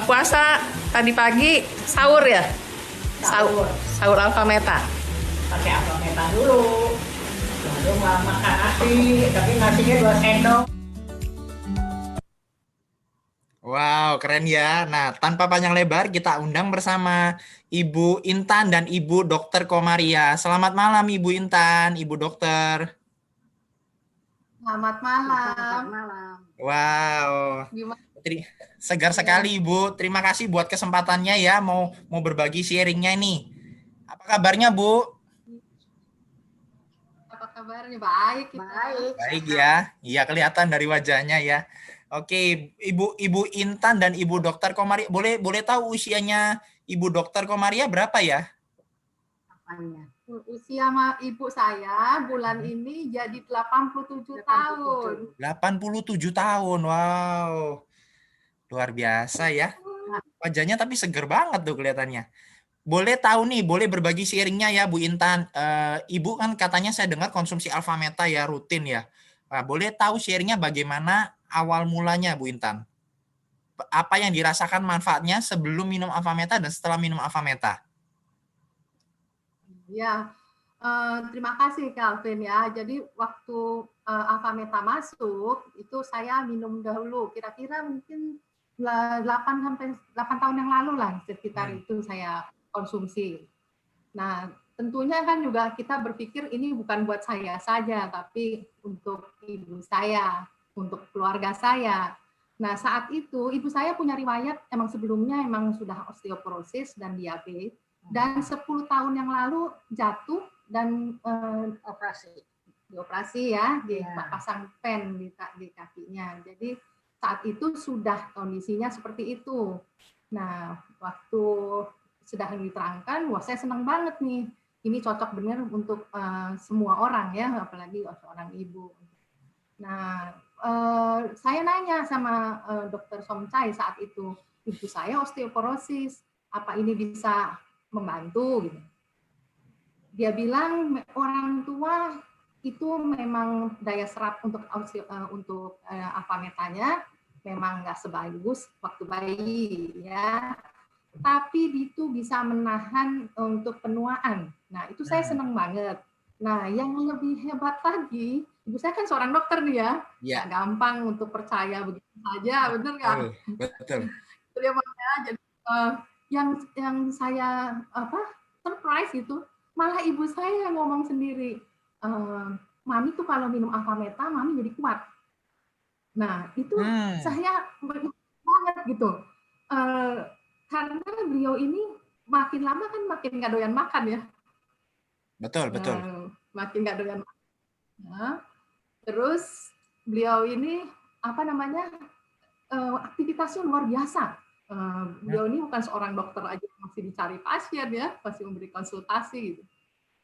puasa, tadi pagi sahur ya? Sahur Alfameta. Pakai Alfameta dulu. Lalu makan nasi, tapi nasinya 2 sendok. Wow, keren ya. Nah, tanpa panjang lebar, kita undang bersama Ibu Intan dan Ibu Dokter Komaria. Selamat malam Ibu Intan, Ibu Dokter. Selamat malam. Wow. Segar sekali Ibu. Terima kasih buat kesempatannya ya, mau berbagi sharingnya nih. Apa kabarnya Bu? Apa kabarnya? Baik. Baik ya. Iya kelihatan dari wajahnya ya. Oke, Ibu Intan dan Ibu Dokter Komaria, boleh tahu usianya Ibu Dokter Komaria berapa ya? Apanya? Usia ibu saya bulan ini jadi 87 tahun. 87 tahun, wow. Luar biasa ya. Wajahnya tapi seger banget tuh kelihatannya. Boleh tahu nih, boleh berbagi sharingnya ya Bu Intan. Ibu kan katanya saya dengar konsumsi Alfameta ya rutin ya. Boleh tahu sharingnya bagaimana awal mulanya Bu Intan? Apa yang dirasakan manfaatnya sebelum minum Alfameta dan setelah minum Alfameta? Ya, Terima kasih Calvin ya. Jadi waktu Alfameta masuk itu saya minum dahulu. Kira-kira mungkin 8 tahun yang lalu lah sekitar itu saya konsumsi. Nah, tentunya kan juga kita berpikir ini bukan buat saya saja, tapi untuk ibu saya, untuk keluarga saya. Nah, saat itu ibu saya punya riwayat emang sebelumnya emang sudah osteoporosis dan diabetes. Dan 10 tahun yang lalu jatuh dan dioperasi ya, dipasang pen di kakinya. Jadi saat itu sudah kondisinya seperti itu. Nah, waktu sudah diterangkan, wah saya senang banget nih. Ini cocok benar untuk semua orang ya, apalagi seorang ibu. Nah, saya nanya sama Dokter Somchai saat itu, ibu saya osteoporosis, apa ini bisa membantu? Gitu. Dia bilang orang tua itu memang daya serap untuk Alfametanya memang nggak sebagus waktu bayi ya, tapi itu bisa menahan untuk penuaan. Nah itu saya senang banget. Nah yang lebih hebat lagi, ibu saya kan seorang dokter nih ya, nggak gampang untuk percaya begitu saja, benar nggak? Betul. Jadi yang saya surprise itu malah ibu saya ngomong sendiri, mami tuh kalau minum Alfameta mami jadi kuat. Nah itu saya banget gitu, karena beliau ini makin lama kan makin nggak doyan makan ya. Betul. Makin nggak doyan makan. Nah, terus beliau ini aktivitasnya luar biasa. Beliau ini bukan seorang dokter aja masih dicari pasien ya, masih memberi konsultasi gitu.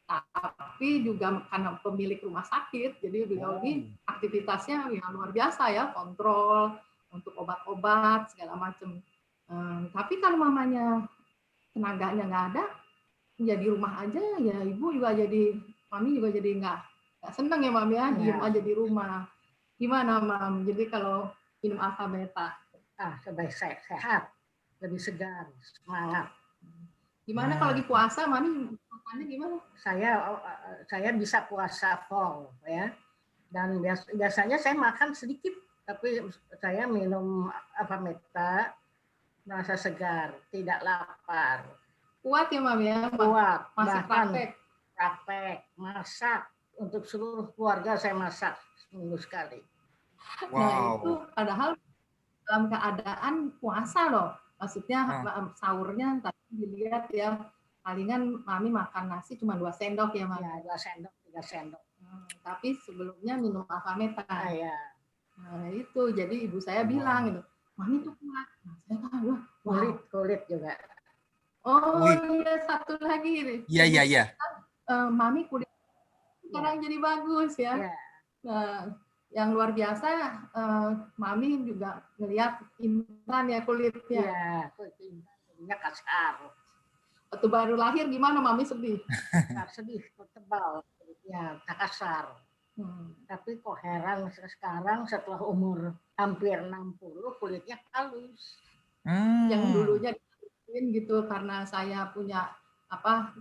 Tapi juga karena pemilik rumah sakit, jadi beliau ini aktivitasnya ya luar biasa ya, kontrol untuk obat-obat segala macam. Tapi kalau mamanya tenaganya nggak ada, ya di rumah aja ya ibu juga jadi, mami juga jadi nggak seneng ya mami ya, diem aja di rumah. Gimana mam? Jadi kalau minum Alfameta? Sebaik sehat, lebih segar, semangat. Gimana kalau lagi puasa, mami makannya gimana? Saya bisa puasa full ya, dan biasanya saya makan sedikit, tapi saya minum Alfameta merasa segar, tidak lapar. Kuat ya mami ya? Kuat. Masih praktek, masak untuk seluruh keluarga saya masak seminggu sekali. Nah itu padahal dalam keadaan puasa loh, maksudnya sahurnya tadi dilihat ya, palingan mami makan nasi cuma 2 sendok ya mami. Ya, 2 sendok, 3 sendok. Tapi sebelumnya minum Alfameta. Ya. Nah itu, jadi ibu saya bilang gitu, mami tuh kuat. Nah, saya kulit juga. Oh iya, satu lagi nih. Iya. Mami kulit sekarang jadi bagus ya. Nah, yang luar biasa, mami juga ngelihat intan ya kulitnya. Iya, kulitnya kasar. Waktu baru lahir gimana mami sedih? Sedih, tebal, kulitnya kasar. Tapi kok heran sekarang setelah umur hampir 60 kulitnya halus. Yang dulunya gitu karena saya punya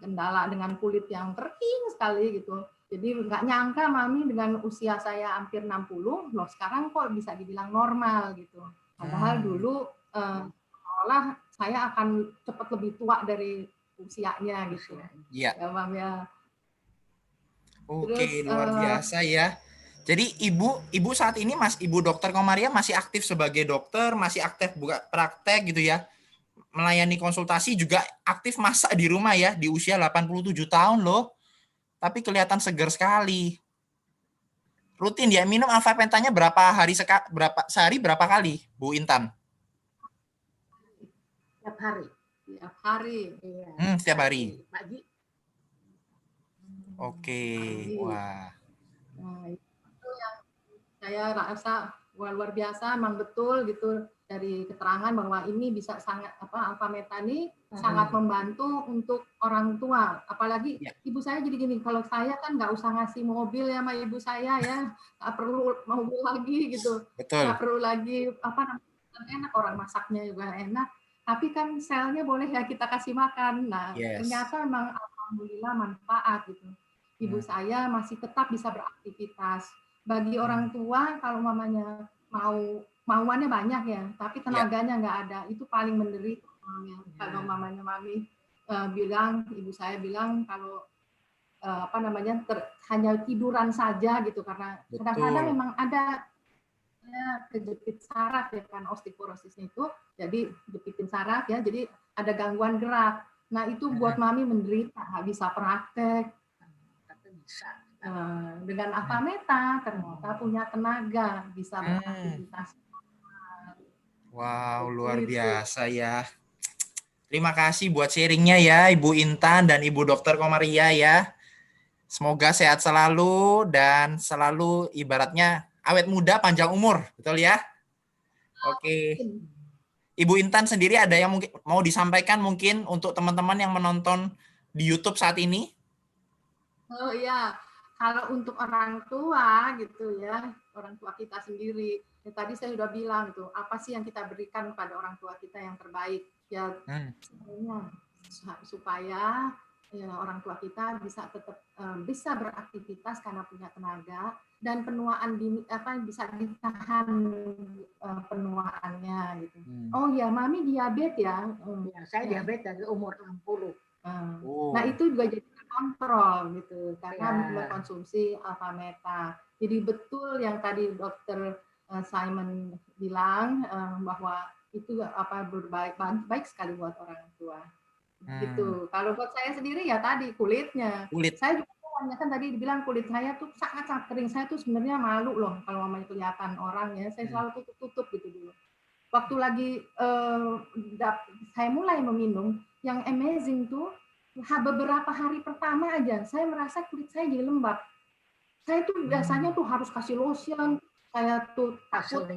kendala dengan kulit yang kering sekali gitu. Jadi nggak nyangka mami dengan usia saya hampir 60, loh sekarang kok bisa dibilang normal gitu. Padahal dulu seolah saya akan cepat lebih tua dari usianya gitu. Iya. Ya mam ya. Oke, luar biasa ya. Jadi ibu saat ini Ibu Dokter Komaria masih aktif sebagai dokter, masih aktif buka praktek gitu ya. Melayani konsultasi, juga aktif masak di rumah ya, di usia 87 tahun loh. Tapi kelihatan segar sekali. Rutin dia minum Alfametanya sehari berapa kali, Bu Intan? Setiap hari. Setiap hari. Iya. Setiap hari. Pagi. Oke. Wah. Nah, itu yang saya rasa luar biasa, memang betul gitu dari keterangan bahwa ini bisa sangat Alfameta ini sangat membantu untuk orang tua. Apalagi ibu saya jadi gini, kalau saya kan nggak usah ngasih mobil ya sama ibu saya ya, nggak perlu mobil lagi gitu. Betul. Nggak perlu lagi enak, orang masaknya juga enak. Tapi kan selnya boleh ya kita kasih makan. Nah ternyata memang alhamdulillah manfaat gitu. ibu saya masih tetap bisa beraktivitas. Bagi orang tua kalau mamanya mauannya banyak ya, tapi tenaganya nggak ada, itu paling menderita. Kalau mamanya mami ibu saya bilang kalau hanya tiduran saja gitu, karena kadang-kadang memang ada kejepit saraf ya kan, osteoporosisnya itu, jadi jepitin saraf ya, jadi ada gangguan gerak. Nah itu buat mami menderita, nggak bisa praktek. Dengan Alphameta ternyata punya tenaga, bisa beraktivitas. Wow, luar biasa ya. Terima kasih buat sharingnya ya Ibu Intan dan Ibu Dokter Komaria ya. Semoga sehat selalu dan selalu ibaratnya awet muda panjang umur, betul ya? Oke. Ibu Intan sendiri ada yang mungkin mau disampaikan mungkin untuk teman-teman yang menonton di YouTube saat ini? Oh iya, kalau untuk orang tua gitu ya, orang tua kita sendiri, ya, tadi saya sudah bilang tuh, apa sih yang kita berikan pada orang tua kita yang terbaik? Ya, supaya ya, orang tua kita bisa tetap bisa beraktivitas karena punya tenaga, dan penuaan bisa ditahan penuaannya gitu. Oh ya, mami diabetes ya? Ya, saya diabetes dari umur 60. Nah itu juga jadi kontrol gitu karena mengkonsumsi Alphameta. Jadi betul yang tadi Dokter Simon bilang bahwa itu baik sekali buat orang tua. Gitu. Kalau buat saya sendiri ya tadi kulitnya. Saya juga kan tadi dibilang kulit saya tuh sangat kering. Saya tuh sebenarnya malu loh kalau mamanya kelihatan orang ya. Saya selalu tutup gitu dulu. Waktu lagi saya mulai meminum, yang amazing tuh beberapa hari pertama aja saya merasa kulit saya jadi lembab. Saya tuh biasanya tuh harus kasih lotion, saya tuh takut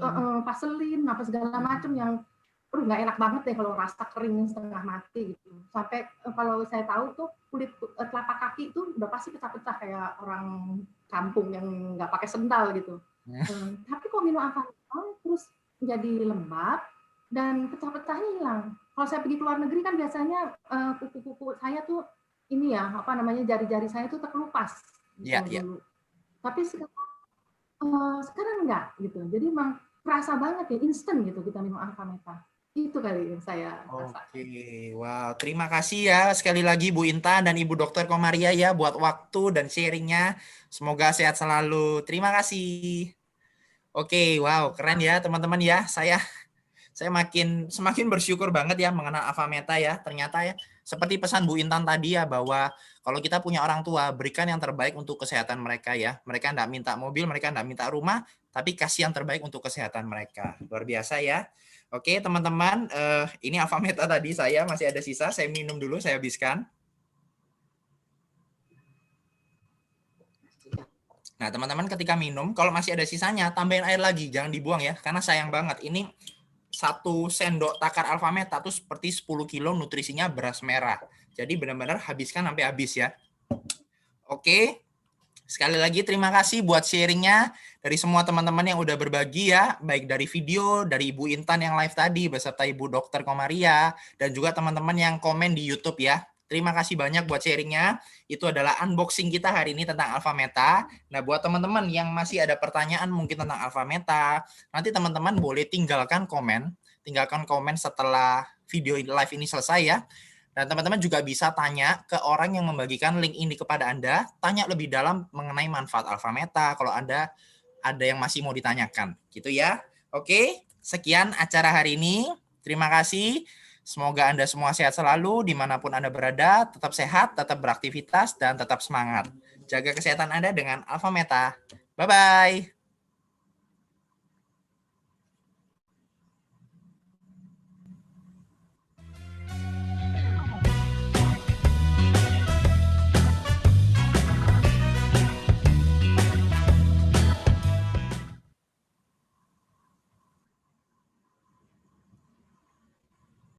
vaselin apa segala macam yang nggak enak banget deh kalau rasa kering setengah mati gitu. Sampai kalau saya tahu tuh kulit telapak kaki itu udah pasti pecah-pecah kayak orang kampung yang nggak pakai sendal gitu. Tapi kok minum Alphameta terus jadi lembab dan pecah-pecahnya hilang. Kalau saya pergi ke luar negeri kan biasanya kuku-kuku saya tuh ini ya jari-jari saya tuh terkelupas. Dulu. Tapi sekarang enggak gitu. Jadi memang kerasa banget ya, instan gitu kita minum Alphameta. Itu kali yang saya rasa. Oke, wow, terima kasih ya sekali lagi Bu Intan dan Ibu Dokter Komaria ya buat waktu dan sharingnya. Semoga sehat selalu. Terima kasih. Oke, wow, keren ya teman-teman ya. Saya semakin bersyukur banget ya mengenal Alphameta ya. Ternyata ya seperti pesan Bu Intan tadi ya, bahwa kalau kita punya orang tua, berikan yang terbaik untuk kesehatan mereka ya. Mereka enggak minta mobil, mereka enggak minta rumah, tapi kasih yang terbaik untuk kesehatan mereka. Luar biasa ya. Oke teman-teman, ini Alphameta tadi saya masih ada sisa, saya minum dulu, saya habiskan. Nah teman-teman ketika minum, kalau masih ada sisanya, tambahin air lagi, jangan dibuang ya, karena sayang banget. Ini 1 sendok takar Alphameta itu seperti 10 kilo nutrisinya beras merah. Jadi benar-benar habiskan sampai habis ya. Oke. Sekali lagi terima kasih buat sharingnya dari semua teman-teman yang udah berbagi ya, baik dari video, dari Ibu Intan yang live tadi, beserta Ibu Dokter Komaria, dan juga teman-teman yang komen di YouTube ya. Terima kasih banyak buat sharingnya. Itu adalah unboxing kita hari ini tentang Alphameta. Nah, buat teman-teman yang masih ada pertanyaan mungkin tentang Alphameta, nanti teman-teman boleh tinggalkan komen setelah video live ini selesai ya. Dan teman-teman juga bisa tanya ke orang yang membagikan link ini kepada Anda, tanya lebih dalam mengenai manfaat Alphameta kalau Anda ada yang masih mau ditanyakan, gitu ya. Oke, sekian acara hari ini. Terima kasih. Semoga Anda semua sehat selalu, dimanapun Anda berada, tetap sehat, tetap beraktivitas, dan tetap semangat. Jaga kesehatan Anda dengan Alphameta. Bye-bye.